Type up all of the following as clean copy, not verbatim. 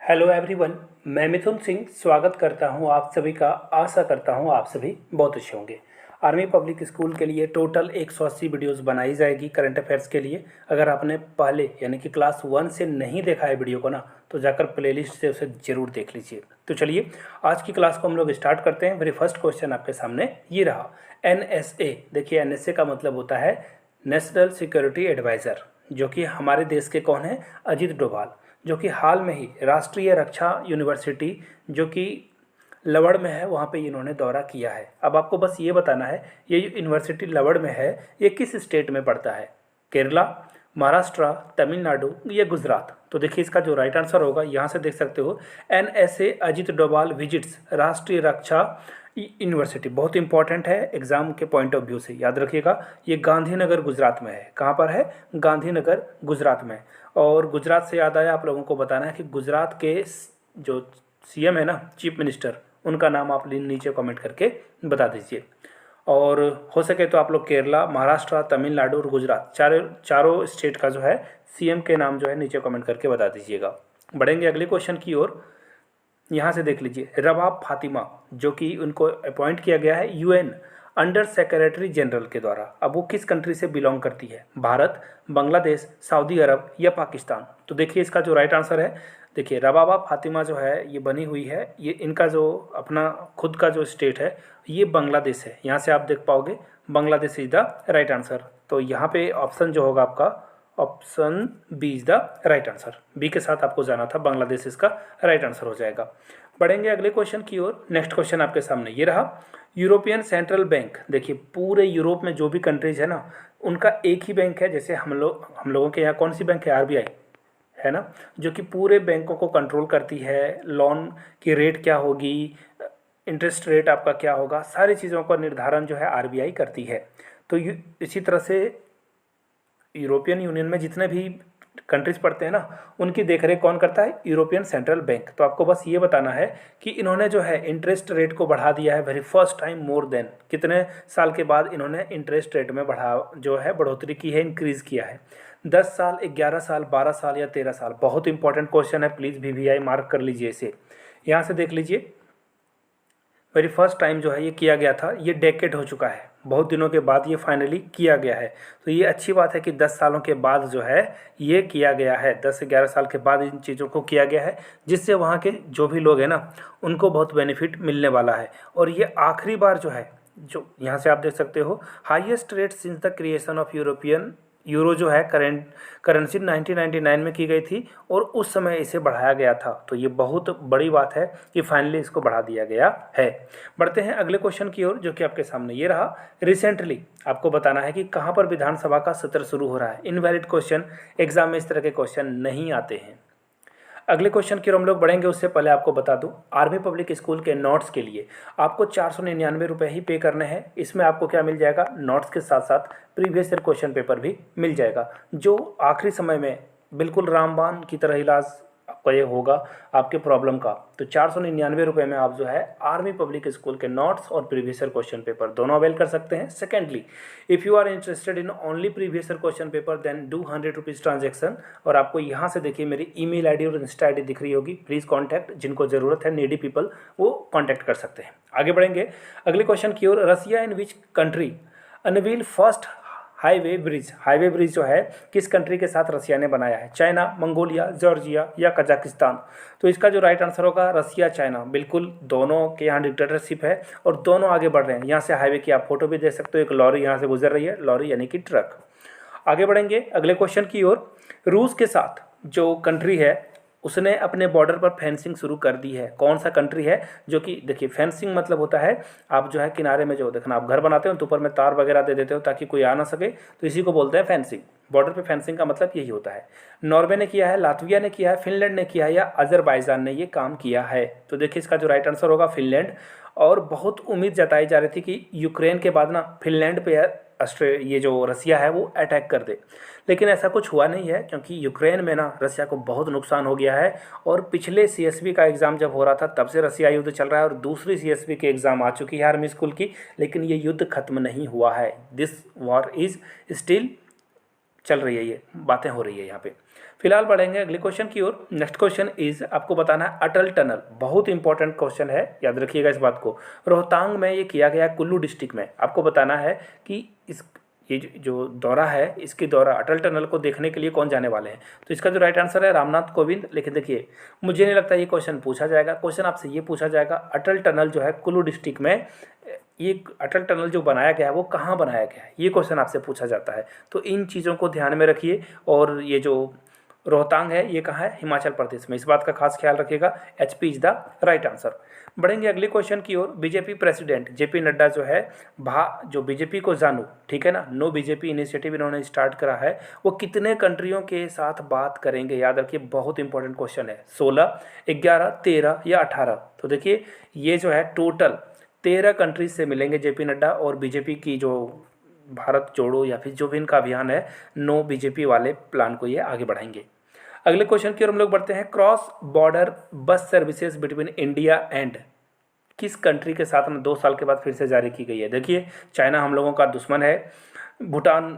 Hello everyone. मैं मिथुन सिंह स्वागत करता हूं आप सभी का। आशा करता हूं आप सभी बहुत अच्छे होंगे। आर्मी पब्लिक स्कूल के लिए टोटल 180 वीडियोस बनाई जाएगी करंट अफेयर्स के लिए। अगर आपने पहले यानी कि क्लास 1 से नहीं देखा है वीडियो को ना, तो जाकर प्लेलिस्ट से उसे ज़रूर देख लीजिए। तो चलिए आज की क्लास को हम लोग स्टार्ट करते हैं। मेरी फर्स्ट क्वेश्चन आपके सामने ये रहा। NSA, देखिए NSA का मतलब होता है नेशनल सिक्योरिटी एडवाइज़र, जो कि हमारे देश के कौन है, अजीत डोभाल, जो कि हाल में ही राष्ट्रीय रक्षा यूनिवर्सिटी जो कि लवड़ में है वहाँ पे इन्होंने दौरा किया है। अब आपको बस ये बताना है ये जो यूनिवर्सिटी लवड़ में है ये किस स्टेट में पड़ता है, केरला, महाराष्ट्र, तमिलनाडु या गुजरात। तो देखिए इसका जो राइट आंसर होगा यहाँ से देख सकते हो, NSA अजित डोभाल विजिट्स राष्ट्रीय रक्षा यूनिवर्सिटी। बहुत इंपॉर्टेंट है एग्जाम के पॉइंट ऑफ व्यू से, याद रखिएगा। ये गांधीनगर गुजरात में है। कहाँ पर है? गांधीनगर गुजरात में। और गुजरात से याद आया, आप लोगों को बताना है कि गुजरात के जो CM है ना, चीफ मिनिस्टर, उनका नाम आप नीचे कमेंट करके बता दीजिए। और हो सके तो आप लोग केरला, महाराष्ट्र, तमिलनाडु और गुजरात चारों स्टेट का जो है CM के नाम जो है नीचे कमेंट करके बता दीजिएगा। बढ़ेंगे अगले क्वेश्चन की ओर। यहाँ से देख लीजिए, रबाब फातिमा, जो कि उनको अपॉइंट किया गया है UN अंडर सेक्रेटरी जनरल के द्वारा। अब वो किस कंट्री से बिलोंग करती है? भारत, बांग्लादेश, सऊदी अरब या पाकिस्तान। तो देखिए इसका जो राइट आंसर है, देखिए रबाबा फातिमा जो है ये बनी हुई है, ये इनका जो अपना खुद का जो स्टेट है ये बांग्लादेश है। यहाँ से आप देख पाओगे Bangladesh is the right answer. तो यहाँ पे ऑप्शन जो होगा आपका, option B is the right answer. B के साथ आपको जाना था, बांग्लादेश इसका राइट आंसर हो जाएगा। बढ़ेंगे अगले क्वेश्चन की ओर। नेक्स्ट क्वेश्चन आपके सामने ये रहा। यूरोपियन सेंट्रल बैंक, देखिए पूरे यूरोप में जो भी कंट्रीज है ना, उनका एक ही बैंक है। जैसे हम लोगों के यहाँ कौन सी बैंक है? RBI है ना, जो कि पूरे बैंकों को कंट्रोल करती है। लोन की रेट क्या होगी, इंटरेस्ट रेट आपका क्या होगा, सारी चीज़ों का निर्धारण जो है RBI करती है। तो इसी तरह से यूरोपियन यूनियन में जितने भी कंट्रीज पड़ते हैं ना, उनकी देखरेख कौन करता है? European central bank. तो आपको बस ये बताना है कि इन्होंने जो है इंटरेस्ट रेट को बढ़ा दिया है very first time. More than कितने साल के बाद इन्होंने इंटरेस्ट रेट में बढ़ोतरी की है, इंक्रीज़ किया है? 10 साल, 11 साल, 12 साल या 13 साल। बहुत इंपॉर्टेंट क्वेश्चन है, प्लीज़ VVI मार्क कर लीजिए इसे। यहाँ से देख लीजिए, वेरी फर्स्ट टाइम जो है ये किया गया था, ये डेकेड हो चुका है, बहुत दिनों के बाद ये फाइनली किया गया है। तो ये अच्छी बात है कि 10 सालों के बाद जो है ये किया गया है, 10 से 11 साल के बाद इन चीज़ों को किया गया है, जिससे वहाँ के जो भी लोग हैं ना उनको बहुत बेनिफिट मिलने वाला है। और ये आखिरी बार जो है, जो यहाँ से आप देख सकते हो, highest rate since the creation of euro जो है करेंसी 1999 में की गई थी, और उस समय इसे बढ़ाया गया था। तो ये बहुत बड़ी बात है कि फाइनली इसको बढ़ा दिया गया है। बढ़ते हैं अगले क्वेश्चन की ओर, जो कि आपके सामने ये रहा। रिसेंटली आपको बताना है कि कहाँ पर विधानसभा का सत्र शुरू हो रहा है। इनवैलिड क्वेश्चन, एग्जाम में इस तरह के क्वेश्चन नहीं आते हैं। अगले क्वेश्चन की ओर हम लोग बढ़ेंगे, उससे पहले आपको बता दूं, आर्मी पब्लिक स्कूल के नोट्स के लिए आपको 499 रुपये ही पे करने हैं। इसमें आपको क्या मिल जाएगा? नोट्स के साथ साथ प्रीवियस ईयर क्वेश्चन पेपर भी मिल जाएगा, जो आखिरी समय में बिल्कुल रामबाण की तरह इलाज आपका ये होगा आपके प्रॉब्लम का। तो 499 रुपये में आप जो है आर्मी पब्लिक स्कूल के नोट्स और प्रीवियस ईयर क्वेश्चन पेपर दोनों अवेल कर सकते हैं। Secondly, if you are interested in only previous year question paper then do 100 rupees transaction. और आपको यहाँ से देखिए मेरी ईमेल आईडी और इंस्टा आईडी दिख रही होगी, प्लीज़ कॉन्टैक्ट, जिनको ज़रूरत है नीडी पीपल वो कॉन्टैक्ट कर सकते हैं। आगे बढ़ेंगे अगले क्वेश्चन की ओर। Russia in which country unveil first highway bridge जो है किस कंट्री के साथ रसिया ने बनाया है? चाइना, मंगोलिया, जॉर्जिया या कजाकिस्तान। तो इसका जो राइट आंसर होगा रसिया, चाइना। बिल्कुल, दोनों के यहाँ डिक्टेटरशिप है और दोनों आगे बढ़ रहे हैं। यहाँ से हाईवे की आप फोटो भी देख सकते हो, एक लॉरी यहाँ से गुजर रही है, लॉरी यानी कि ट्रक। आगे बढ़ेंगे अगले क्वेश्चन की ओर। रूस के साथ जो कंट्री है उसने अपने बॉर्डर पर फेंसिंग शुरू कर दी है। कौन सा कंट्री है? जो कि देखिए फेंसिंग मतलब होता है आप जो है किनारे में जो देखना, आप घर बनाते हो तो ऊपर में तार वगैरह दे देते हो ताकि कोई आ ना सके, तो इसी को बोलते हैं फेंसिंग। बॉर्डर पे फेंसिंग का मतलब यही होता है। नॉर्वे ने किया है, लातविया ने किया है, फिनलैंड ने किया है या अजरबैजान ने ये काम किया है? तो देखिए इसका जो राइट आंसर होगा फिनलैंड। और बहुत उम्मीद जताई जा रही थी कि यूक्रेन के बाद ना फिनलैंड पे ये जो रसिया है वो अटैक कर दे, लेकिन ऐसा कुछ हुआ नहीं है, क्योंकि यूक्रेन में ना रसिया को बहुत नुकसान हो गया है। और पिछले CSB का एग्ज़ाम जब हो रहा था तब से रसिया युद्ध चल रहा है, और दूसरी CSB की एग्ज़ाम आ चुकी है आर्मी स्कूल की, लेकिन ये युद्ध खत्म नहीं हुआ है। दिस वॉर इज़ स्टिल चल रही है, ये बातें हो रही है यहाँ पे। फिलहाल बढ़ेंगे अगले क्वेश्चन की ओर। नेक्स्ट क्वेश्चन इज, आपको बताना है अटल टनल, बहुत इंपॉर्टेंट क्वेश्चन है, याद रखिएगा इस बात को। रोहतांग में ये किया गया है, कुल्लू डिस्ट्रिक्ट में। आपको बताना है कि इस ये जो दौरा है, इसकी दौरा अटल टनल को देखने के लिए कौन जाने वाले हैं। तो इसका जो राइट आंसर है रामनाथ कोविंद। लेकिन देखिए, मुझे नहीं लगता ये क्वेश्चन पूछा जाएगा। क्वेश्चन आपसे ये पूछा जाएगा, अटल टनल जो है कुल्लू डिस्ट्रिक्ट में, ये अटल टनल जो बनाया गया है वो कहाँ बनाया गया है, ये क्वेश्चन आपसे पूछा जाता है। तो इन चीज़ों को ध्यान में रखिए। और ये जो रोहतांग है ये कहाँ है, हिमाचल प्रदेश में, इस बात का खास ख्याल रखिएगा। HP is the right answer. बढ़ेंगे अगले क्वेश्चन की ओर। बीजेपी प्रेसिडेंट JP नड्डा जो है, जो बीजेपी को जानू, ठीक है ना, नो बीजेपी इनिशिएटिव इन्होंने स्टार्ट करा है, वो कितने कंट्रियों के साथ बात करेंगे, याद रखिए, बहुत इंपॉर्टेंट क्वेश्चन है। 16, 11, 13 या 18। तो देखिए, ये जो है टोटल 13 कंट्रीज से मिलेंगे JP नड्डा, और बीजेपी की जो भारत जोड़ो या फिर जो भी इनका अभियान है, नो बीजेपी वाले प्लान को ये आगे बढ़ाएंगे। अगले क्वेश्चन की ओर हम लोग बढ़ते हैं। Cross border bus services between India and, किस कंट्री के साथ में 2 साल के बाद फिर से जारी की गई है। देखिए, चाइना हम लोगों का दुश्मन है, भूटान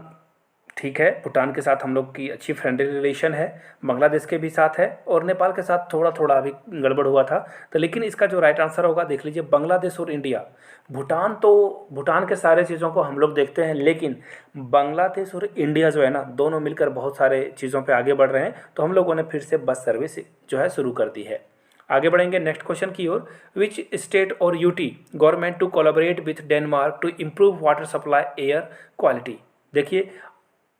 ठीक है, भूटान के साथ हम लोग की अच्छी फ्रेंडली रिलेशन है, बांग्लादेश के भी साथ है, और नेपाल के साथ थोड़ा थोड़ा अभी गड़बड़ हुआ था। तो लेकिन इसका जो राइट आंसर होगा, देख लीजिए, बांग्लादेश और इंडिया। भूटान तो, भूटान के सारे चीज़ों को हम लोग देखते हैं, लेकिन बांग्लादेश और इंडिया जो है ना, दोनों मिलकर बहुत सारे चीज़ों पे आगे बढ़ रहे हैं। तो हम लोगों ने फिर से बस सर्विस जो है शुरू कर दी है। आगे बढ़ेंगे नेक्स्ट क्वेश्चन की ओर। विच स्टेट और UT government to collaborate with Denmark to improve water supply air quality. देखिए,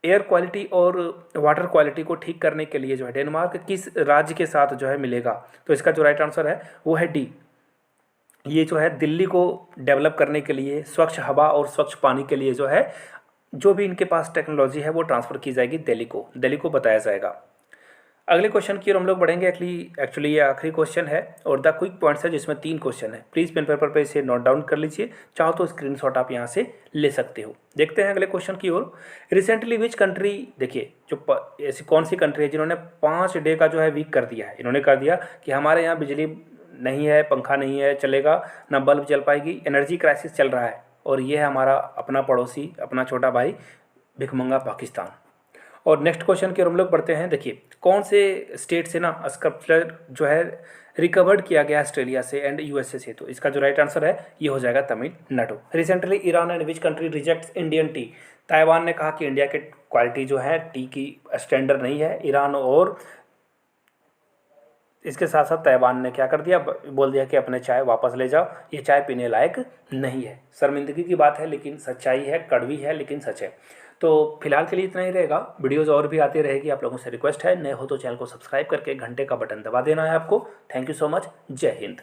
एयर क्वालिटी और वाटर क्वालिटी को ठीक करने के लिए जो है डेनमार्क किस राज्य के साथ जो है मिलेगा। तो इसका जो राइट आंसर है वो है D। ये जो है दिल्ली को डेवलप करने के लिए, स्वच्छ हवा और स्वच्छ पानी के लिए जो है, जो भी इनके पास टेक्नोलॉजी है वो ट्रांसफ़र की जाएगी दिल्ली को बताया जाएगा। अगले क्वेश्चन की ओर हम लोग बढ़ेंगे। एक्चुअली ये आखिरी क्वेश्चन है और द क्विक पॉइंट्स है, जिसमें 3 क्वेश्चन है। प्लीज़ पेन पेपर पे इसे नोट डाउन कर लीजिए, चाहो तो स्क्रीनशॉट आप यहाँ से ले सकते हो। देखते हैं अगले क्वेश्चन की ओर। रिसेंटली विच कंट्री, देखिए, जो ऐसी कौन सी कंट्री है जिन्होंने 5 डे का जो है वीक कर दिया है। इन्होंने कर दिया कि हमारे यहाँ बिजली नहीं है, पंखा नहीं है चलेगा, ना बल्ब चल पाएगी, एनर्जी क्राइसिस चल रहा है। और ये है हमारा अपना पड़ोसी, अपना छोटा भाई भिखमंगा पाकिस्तान। और नेक्स्ट क्वेश्चन की ओर हम लोग बढ़ते हैं। देखिए, कौन से स्टेट से ना स्कल्पचर जो है रिकवर्ड किया गया ऑस्ट्रेलिया से एंड USA से। तो इसका जो राइट आंसर है ये हो जाएगा Tamil Nadu. Recently Iran and which country rejects Indian T. Taiwan ने कहा कि इंडिया के क्वालिटी जो है टी की स्टैंडर्ड नहीं है। ईरान और इसके साथ साथ ताइवान ने क्या कर दिया, बोल दिया कि अपने चाय वापस ले जाओ, ये चाय पीने लायक नहीं है। शर्मिंदगी की बात है, लेकिन सच्चाई है, कड़वी है लेकिन सच है। तो फिलहाल के लिए इतना ही रहेगा। वीडियोज़ और भी आती रहेगी। आप लोगों से रिक्वेस्ट है, नए हो तो चैनल को सब्सक्राइब करके घंटे का बटन दबा देना है आपको। Thank you so much. जय हिंद।